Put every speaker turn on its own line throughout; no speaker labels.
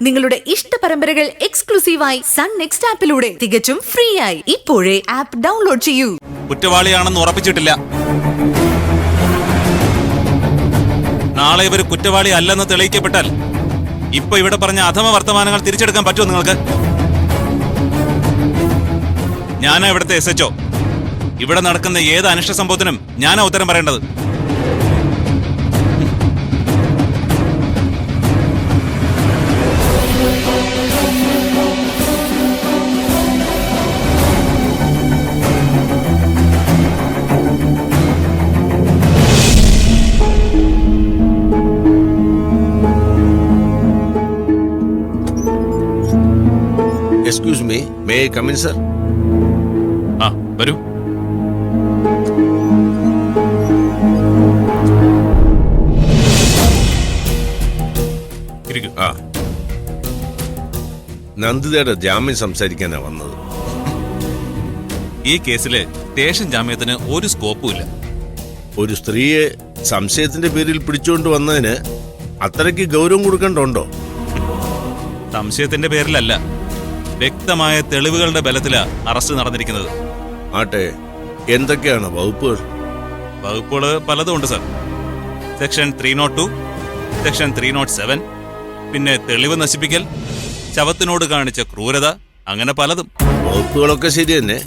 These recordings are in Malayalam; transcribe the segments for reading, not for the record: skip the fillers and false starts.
നിങ്ങളുടെ ഇഷ്ട പരമ്പരകൾ എക്സ്ക്ലൂസീവായി സൺ നെക്സ്റ്റ് ആപ്പിലൂടെ തികച്ചും ഫ്രീ ആയി ഇപ്പോഴേ ആപ്പ് ഡൗൺലോഡ് ചെയ്യൂ.
കുറ്റവാളിയാണെന്ന് ഉറപ്പിച്ചിട്ടില്ല. നാളെ ഇവർ കുറ്റവാളി അല്ലെന്ന് തെളിയിക്കപ്പെട്ടാൽ ഇപ്പൊ ഇവിടെ പറഞ്ഞ അധമ വർത്തമാനങ്ങൾ തിരിച്ചെടുക്കാൻ പറ്റുമോ നിങ്ങൾക്ക്? ഞാനാ ഇവിടുത്തെ SHO. ഇവിടെ നടക്കുന്ന ഏത് അനിഷ്ട സംഭവത്തിനും ഞാനാ ഉത്തരം പറയേണ്ടത്.
Excuse me, may I come in, sir?
വരൂ.
നന്ദിതയുടെ ജാമ്യം സംസാരിക്കാനാ വന്നത്.
ഈ കേസില് സ്റ്റേഷൻ ജാമ്യത്തിന് ഒരു സ്കോപ്പും ഇല്ല.
ഒരു സ്ത്രീയെ സംശയത്തിന്റെ പേരിൽ പിടിച്ചുകൊണ്ട് വന്നതിന് അത്രയ്ക്ക് ഗൗരവം കൊടുക്കണ്ടുണ്ടോ?
സംശയത്തിന്റെ പേരിലല്ല, വ്യക്തമായ തെളിവുകളുടെ ബലത്തിലാ അറസ്റ്റ് നടന്നിരിക്കുന്നത്.
ആട്ടെ, എന്തൊക്കെയാണ് വകുപ്പുകൾ?
വകുപ്പുകൾ പലതും ഉണ്ട് സർ. സെക്ഷൻ 302, സെക്ഷൻ 307, പിന്നെ തെളിവ് നശിപ്പിക്കൽ, ശവത്തിനോട് കാണിച്ച ക്രൂരത, അങ്ങനെ പലതും.
വകുപ്പുകളൊക്കെ ശരി തന്നെ.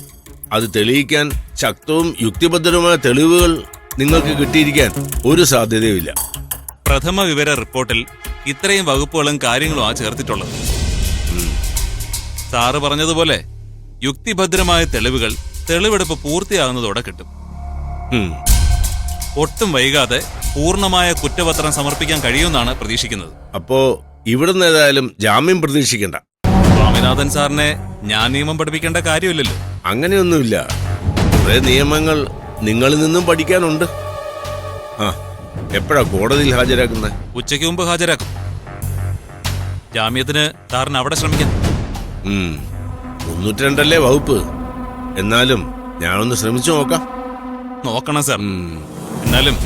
അത് തെളിയിക്കാൻ ശക്തവും യുക്തിഭദ്രവുമായ തെളിവുകൾ നിങ്ങൾക്ക് കിട്ടിയിരിക്കാൻ ഒരു സാധ്യതയുമില്ല.
പ്രഥമ വിവര റിപ്പോർട്ടിൽ ഇത്രയും വകുപ്പുകളും കാര്യങ്ങളും ആ ചേർത്തിട്ടുള്ളത്. സാറ് പറഞ്ഞതുപോലെ യുക്തിഭദ്രമായ തെളിവുകൾ തെളിവെടുപ്പ് പൂർത്തിയാകുന്നതോടെ കിട്ടും. ഒട്ടും വൈകാതെ പൂർണ്ണമായ കുറ്റപത്രം സമർപ്പിക്കാൻ കഴിയുമെന്നാണ് പ്രതീക്ഷിക്കുന്നത്.
അപ്പോ ഇവിടുന്ന് ഏതായാലും ജാമ്യം പ്രതീക്ഷിക്കണ്ട.
സ്വാമിനാഥൻ സാറിനെ ഞാൻ നിയമം പഠിപ്പിക്കേണ്ട കാര്യമില്ലല്ലോ.
അങ്ങനെയൊന്നുമില്ല. കുറെ നിയമങ്ങൾ നിങ്ങളിൽ നിന്നും പഠിക്കാനുണ്ട്. എപ്പോഴാ കോടതിയിൽ ഹാജരാക്കുന്നത്?
ഉച്ചയ്ക്ക് മുമ്പ് ഹാജരാക്കും. ജാമ്യത്തിന് സാറിന് അവിടെ ശ്രമിക്കാം.
302 വകുപ്പ്. എന്നാലും ഞാനൊന്ന് ശ്രമിച്ചു നോക്കാം.
നോക്കണം സാർ. എന്നാലും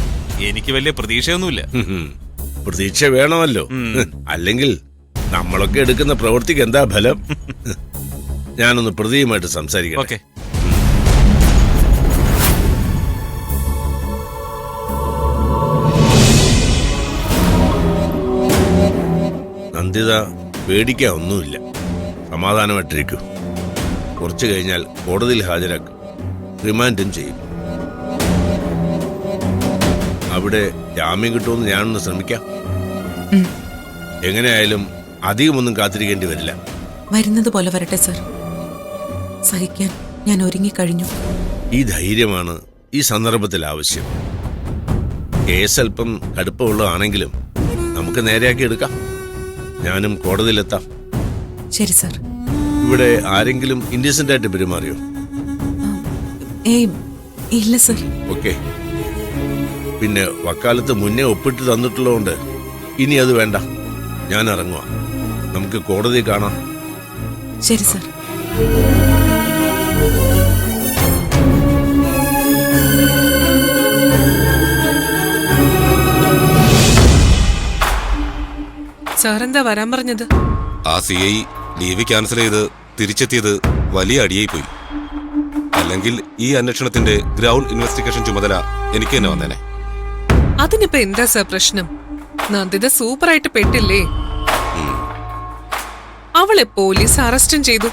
എനിക്ക് വലിയ പ്രതീക്ഷയൊന്നുമില്ല.
പ്രതീക്ഷ വേണമല്ലോ, അല്ലെങ്കിൽ നമ്മളൊക്കെ എടുക്കുന്ന പ്രവൃത്തിക്ക് എന്താ ഫലം? ഞാനൊന്ന് പ്രതിയുമായിട്ട് സംസാരിക്കാം.
ഓക്കെ.
നന്ദിത, പേടിക്കാൻ ഒന്നുമില്ല. സമാധാനമായിട്ടിരിക്കൂ. കുറച്ചു കഴിഞ്ഞാൽ കോടതിയിൽ ഹാജരാക്കും, റിമാൻഡും ചെയ്യും. അവിടെ ജാമ്യം കിട്ടുമെന്ന് ഞാനൊന്ന് ശ്രമിക്കാം. എങ്ങനെയായാലും അധികമൊന്നും കാത്തിരിക്കേണ്ടി വരില്ല.
വരുന്നത് പോലെ വരട്ടെ സർ. സഹിക്കാൻ ഞാൻ ഒരുങ്ങിക്കഴിഞ്ഞു.
ഈ ധൈര്യമാണ് ഈ സന്ദർഭത്തിൽ ആവശ്യം. കേസ് അല്പം കടുപ്പമുള്ളതാണെങ്കിലും നമുക്ക് നേരെയാക്കി എടുക്കാം. ഞാനും കോടതിയിലെത്താം.
ശരി സർ.
ഇവിടെ ആരെങ്കിലും ഇൻഡീസെന്റ് ആയിട്ട് പെരുമാറിയോ?
ഇല്ല സർ.
ഓക്കെ. പിന്നെ വക്കാലത്ത് മുന്നേ ഒപ്പിട്ട് തന്നിട്ടുള്ളതുകൊണ്ട് ഇനി അത് വേണ്ട. ഞാൻ ഇറങ്ങുക. നമുക്ക് കോടതി കാണാം.
ശരി സർ.
സാറെന്താ വരാൻ പറഞ്ഞത്?
ആ CI ലീവ് ക്യാൻസൽ ചെയ്ത് തിരിച്ചെത്തിയത് വലിയ അടിയായി പോയി. അല്ലെങ്കിൽ ഈ അന്വേഷണത്തിന്റെ ഗ്രൗണ്ട് ഇൻവെസ്റ്റിഗേഷൻ ചുമതല എനിക്ക് തന്നെ വന്നേനെ.
അതിനിപ്പോ എന്താ സാർ പ്രശ്നം? നന്ദിത സൂപ്പറായിട്ട് പെട്ടില്ലേ? അവളെ പോലീസ് അറസ്റ്റും ചെയ്തു.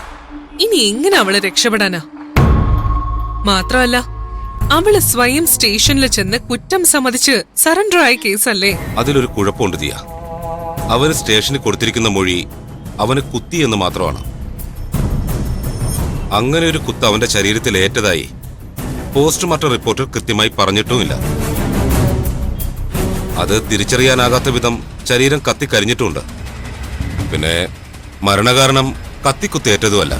ഇനി എങ്ങനെ അവളെ രക്ഷപ്പെടാനാ? മാത്രമല്ല, അവള് സ്വയം സ്റ്റേഷനിൽ ചെന്ന് കുറ്റം സമ്മതിച്ച് സറണ്ടർ ആയ കേസല്ലേ?
അതിലൊരു കുഴപ്പമുണ്ട് ദിയ. അവന് സ്റ്റേഷനിൽ കൊടുത്തിരിക്കുന്ന മൊഴി അവന് കുത്തി എന്ന് മാത്രമാണ്. അങ്ങനെ ഒരു കുത്ത് അവന്റെ ശരീരത്തിൽ ഏറ്റതായി പോസ്റ്റ്മോർട്ടം റിപ്പോർട്ടിൽ കൃത്യമായി പറഞ്ഞിട്ടുമില്ല. അത് തിരിച്ചറിയാനാകാത്ത വിധം ശരീരം കത്തിക്കരിഞ്ഞിട്ടുമുണ്ട്. പിന്നെ മരണകാരണം കത്തിക്കുത്തേറ്റതുമല്ല.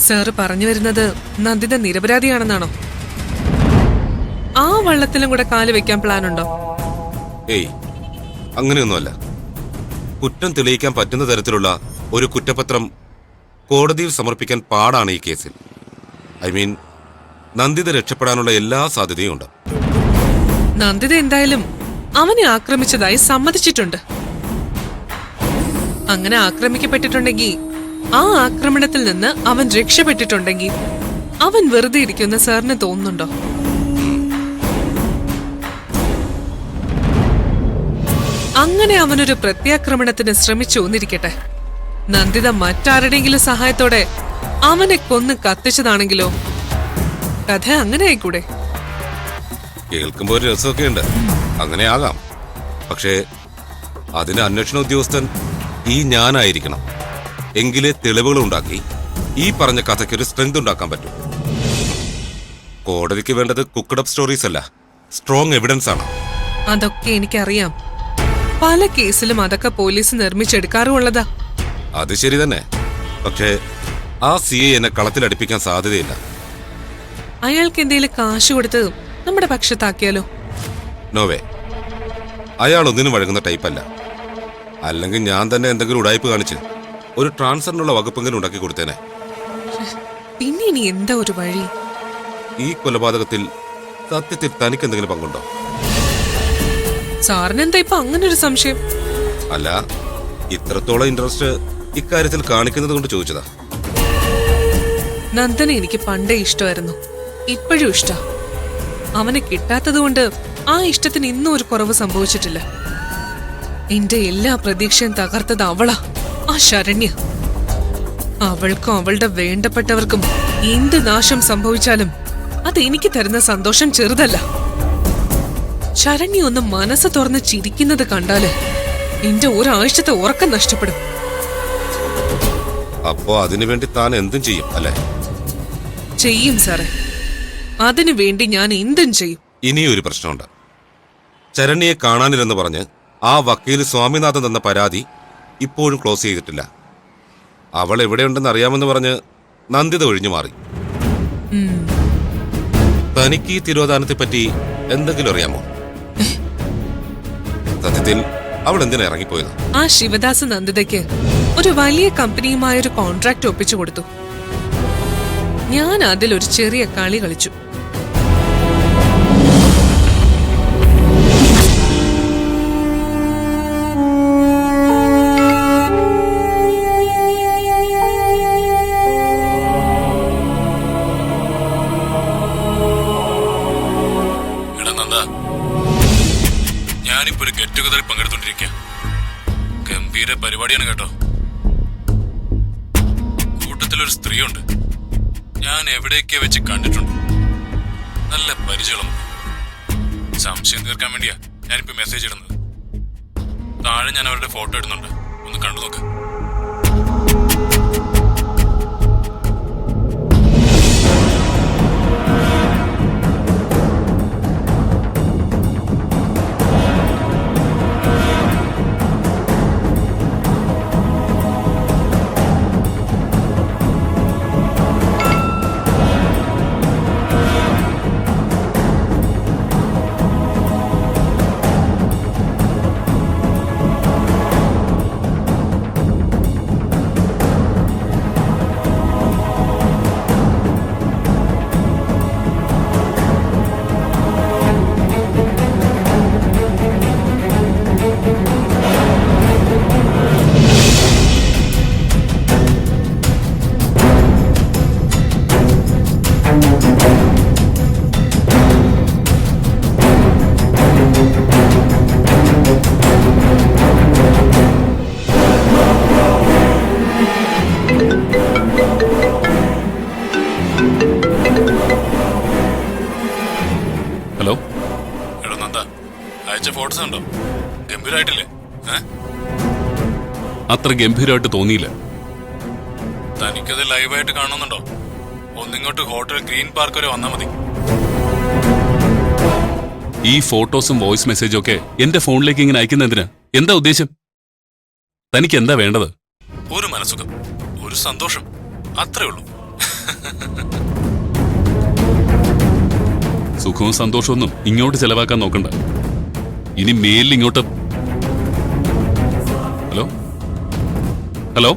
സാറ് പറഞ്ഞു വരുന്നത് നന്ദിത നിരപരാധിയാണെന്നാണോ? ആ വള്ളത്തിലും കൂടെ കാല് വെക്കാൻ പ്ലാനുണ്ടോ?
ഏയ്, അങ്ങനെയൊന്നുമല്ല. കുറ്റം തെളിയിക്കാൻ പറ്റുന്ന തരത്തിലുള്ള ഒരു കുറ്റപത്രം കോടതിയിൽ സമർപ്പിക്കാൻ പാടാണ് ഈ കേസിൽ. നന്ദിത രക്ഷപ്പെടാനുള്ള എല്ലാ സാധ്യതയും ഉണ്ട്.
നന്ദിത എന്തായാലും അവനെ ആക്രമിച്ചതായി സമ്മതിച്ചിട്ടുണ്ട്. അങ്ങനെ ആക്രമിക്കപ്പെട്ടിട്ടുണ്ടെങ്കിൽ ആ ആക്രമണത്തിൽ നിന്ന് അവൻ രക്ഷപ്പെട്ടിട്ടുണ്ടെങ്കിൽ അവൻ വെറുതെ ഇരിക്കുന്ന സാറിന് തോന്നുന്നുണ്ടോ? അങ്ങനെ അവനൊരു പ്രത്യാക്രമണത്തിന് ശ്രമിച്ചു എന്നിരിക്കട്ടെ, നന്ദിത മറ്റാരുടെയെങ്കിലും സഹായത്തോടെ അവനെ കൊന്ന് കത്തിച്ചതാണെങ്കിലോ? കഥ അങ്ങനെ ആയിക്കൂടെ?
കേൾക്കുമ്പോ ഒരു രസമൊക്കെ ഉണ്ട്, അങ്ങനെ ആകാം. പക്ഷേ അതിന് അന്വേഷണ ഉദ്യോഗസ്ഥൻ ഈ ഞാനായിരിക്കണം. എങ്കിലേ തെളിവുകൾ ഉണ്ടാക്കി ഈ പറഞ്ഞ കഥയ്ക്കൊരു സ്ട്രെങ്ത് ഉണ്ടാക്കാൻ പറ്റും. കോടതിക്ക് വേണ്ടത് കുക്കഡപ്പ് സ്റ്റോറീസ് അല്ല, സ്ട്രോങ് എവിഡൻസ് ആണ്.
അതൊക്കെ എനിക്കറിയാം. പല കേസിലും അതൊക്കെ പോലീസ് നിർമ്മിച്ചെടുക്കാറുള്ളതാ.
അത് ശരി തന്നെ. പക്ഷേ ആ CI എന്നെ കളത്തിലടിപ്പിക്കാൻ സാധ്യതയില്ല.
അയാൾക്ക് എന്തെങ്കിലും കാശ് കൊടുത്ത് നമ്മുടെ പക്ഷത്താക്കിയാലോ?
നോവേ, അയാൾ ഒന്നിനും വഴങ്ങുന്ന ടൈപ്പല്ല. അല്ലെങ്കിൽ ഞാൻ തന്നെ എന്തെങ്കിലും ഉടായ്പ കാണിച്ച് ഒരു ട്രാൻസ്ഫറിനുള്ള വകുപ്പെങ്കിലും ഉണ്ടാക്കി കൊടുത്തേനെ.
പിന്നെ ഇനി എന്താ ഒരു വഴി?
ഈ കൊലപാതകത്തിൽ സത്യത്തിൽ തനിക്ക് എന്തെങ്കിലും പങ്കുണ്ടോ?
സാറിനെന്താ ഇപ്പൊ അങ്ങനെ ഒരു സംശയം?
അല്ല, ഇത്രത്തോളം ഇൻട്രസ്റ്റ് ഇക്കാര്യത്തിൽ കാണിക്കുന്നത് കൊണ്ട് ചോദിച്ചതാ.
നന്ദനെ എനിക്ക് പണ്ടേ ഇഷ്ടമായിരുന്നു, ഇപ്പോഴും ഇഷ്ട. അവനെ കിട്ടാത്തത് കൊണ്ട് ആ ഇഷ്ടത്തിന് ഇന്നും ഒരു കുറവ് സംഭവിച്ചിട്ടില്ല. എന്റെ എല്ലാ പ്രതീക്ഷയും തകർത്തത് അവളാ, ആ ശരണ്യ. അവൾക്കും അവളുടെ വേണ്ടപ്പെട്ടവർക്കും എന്ത് നാശം സംഭവിച്ചാലും അത് എനിക്ക് തരുന്ന സന്തോഷം ചെറുതല്ല. ശരണ്യ ഒന്ന് മനസ്സ് തുറന്ന് ചിരിക്കുന്നത് കണ്ടാല് എന്റെ ഒരാഴ്ചത്തെ ഉറക്കം നഷ്ടപ്പെടും.
അപ്പോ അതിനുവേണ്ടി താൻ എന്തും ചെയ്യും അല്ലേ?
ചെയ്യും സാറേ, അതിനു വേണ്ടി ഞാൻ എന്തും ചെയ്യും.
ഇനിയൊരു പ്രശ്നമുണ്ട്. ചരണ്യെ കാണാനില്ലെന്ന് പറഞ്ഞ് ആ വക്കീൽ സ്വാമിനാഥൻ തന്ന പരാതി ഇപ്പോഴും ക്ലോസ് ചെയ്തിട്ടില്ല. അവൾ എവിടെയുണ്ടെന്ന് അറിയാമെന്ന് പറഞ്ഞ് നന്ദിത ഒഴിഞ്ഞു മാറി. തനിക്ക് ഈ തിരോധാനത്തെ പറ്റി എന്തെങ്കിലും അറിയാമോ? സത്യത്തിൽ അവൾ എന്തിനാ ഇറങ്ങിപ്പോയത്?
ആ ശിവദാസ് നന്ദിതയ്ക്ക് ഒരു വലിയ കമ്പനിയുമായൊരു കോൺട്രാക്ട് ഒപ്പിച്ചു കൊടുത്തു. ഞാൻ അതിലൊരു ചെറിയ കളി കളിച്ചു.
ഞാനിപ്പോ ഒരു ഗെറ്റ് ടുഗദറിൽ പങ്കെടുത്തോണ്ടിരിക്കുക. ഗംഭീര പരിപാടിയാണ് കേട്ടോ. കൂട്ടത്തിലൊരു സ്ത്രീയുണ്ട്, ഞാൻ എവിടെയൊക്കെ വെച്ച് കണ്ടിട്ടുണ്ട്. നല്ല പരിചയം. സംശയം തീർക്കാൻ വേണ്ടിയാ ഞാനിപ്പോ മെസ്സേജ് ഇടുന്നത്. താഴെ ഞാൻ അവരുടെ ഫോട്ടോ ഇടുന്നുണ്ട്, ഒന്ന് കണ്ടു നോക്ക്.
ഹലോ,
എടാ നന്ദ, അയച്ച ഫോട്ടോസ് ഉണ്ടോ? ഗംഭീരായിട്ടില്ലേ?
അത്ര ഗംഭീരമായിട്ട് തോന്നിയില്ല.
തനിക്കത് ലൈവായിട്ട് കാണുന്നുണ്ടോ? ഒന്നിങ്ങോട്ട് ഹോട്ടൽ ഗ്രീൻ പാർക്ക് വരെ വന്നാ മതി.
ഈ ഫോട്ടോസും വോയിസ് മെസ്സേജും ഒക്കെ എന്റെ ഫോണിലേക്ക് ഇങ്ങനെ അയക്കുന്നതിന് എന്താ ഉദ്ദേശം? തനിക്ക് എന്താ വേണ്ടത്?
ഒരു മനസുഖം, ഒരു സന്തോഷം, അത്രേ ഉള്ളൂ.
സുഖവും സന്തോഷമൊന്നും ഇങ്ങോട്ട് ചെലവാക്കാൻ നോക്കണ്ട. ഇനി മേലിൽ ഇങ്ങോട്ട്. Hello hello